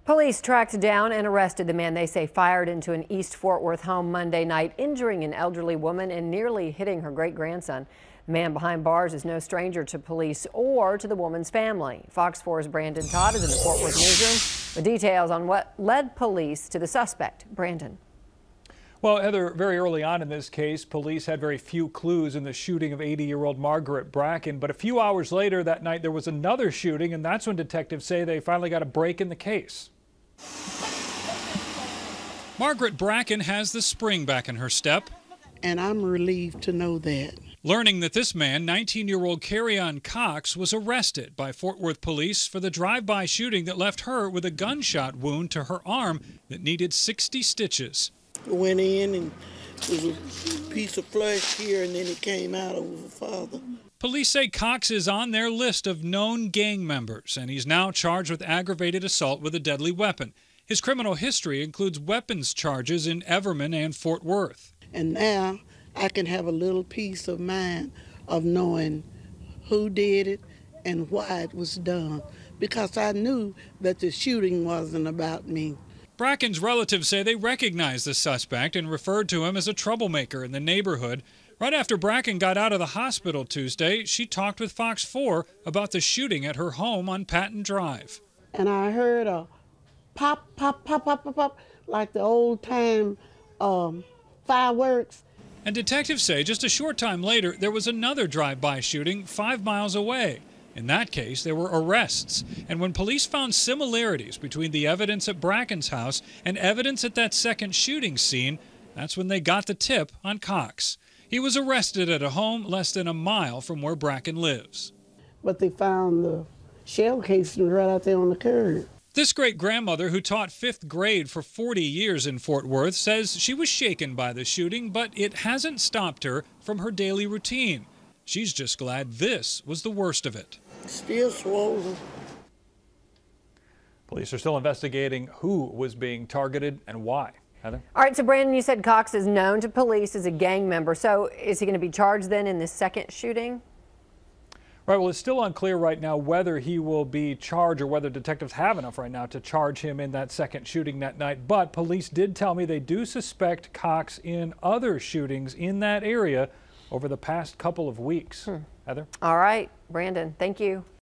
Police tracked down and arrested the man they say fired into an East Fort Worth home Monday night, injuring an elderly woman and nearly hitting her great-grandson. The man behind bars is no stranger to police or to the woman's family. Fox 4's Brandon Todd is in the Fort Worth newsroom with details on what led police to the suspect. Brandon. Well, Heather, very early on in this case, police had very few clues in the shooting of 80-year-old Margaret Bracken. But a few hours later that night, there was another shooting, and that's when detectives say they finally got a break in the case. Margaret Bracken has the spring back in her step. And I'm relieved to know that. Learning that this man, 19-year-old Carrion Cox, was arrested by Fort Worth police for the drive-by shooting that left her with a gunshot wound to her arm that needed 60 stitches. Went in and there was a piece of flesh here, and then it came out over the father. Police say Cox is on their list of known gang members, and he's now charged with aggravated assault with a deadly weapon. His criminal history includes weapons charges in Everman and Fort Worth. And now I can have a little peace of mind of knowing who did it and why it was done, because I knew that the shooting wasn't about me. Bracken's relatives say they recognized the suspect and referred to him as a troublemaker in the neighborhood. Right after Bracken got out of the hospital Tuesday, she talked with Fox 4 about the shooting at her home on Patton Drive. And I heard a pop, pop, pop, pop, pop, pop, like the old-time fireworks. And detectives say just a short time later, there was another drive-by shooting 5 miles away. In that case, there were arrests. And when police found similarities between the evidence at Bracken's house and evidence at that second shooting scene, that's when they got the tip on Cox. He was arrested at a home less than a mile from where Bracken lives. But they found the shell casings right out there on the curb. This great-grandmother, who taught 5th grade for 40 years in Fort Worth, says she was shaken by the shooting, but it hasn't stopped her from her daily routine. She's just glad this was the worst of it. Still swollen. Police are still investigating who was being targeted and why. Heather? All right, so Brandon, you said Cox is known to police as a gang member. So is he going to be charged then in this second shooting? Right, well, it's still unclear right now whether he will be charged or whether detectives have enough right now to charge him in that second shooting that night. But police did tell me they do suspect Cox in other shootings in that area over the past couple of weeks. Heather? All right, Brandon, thank you.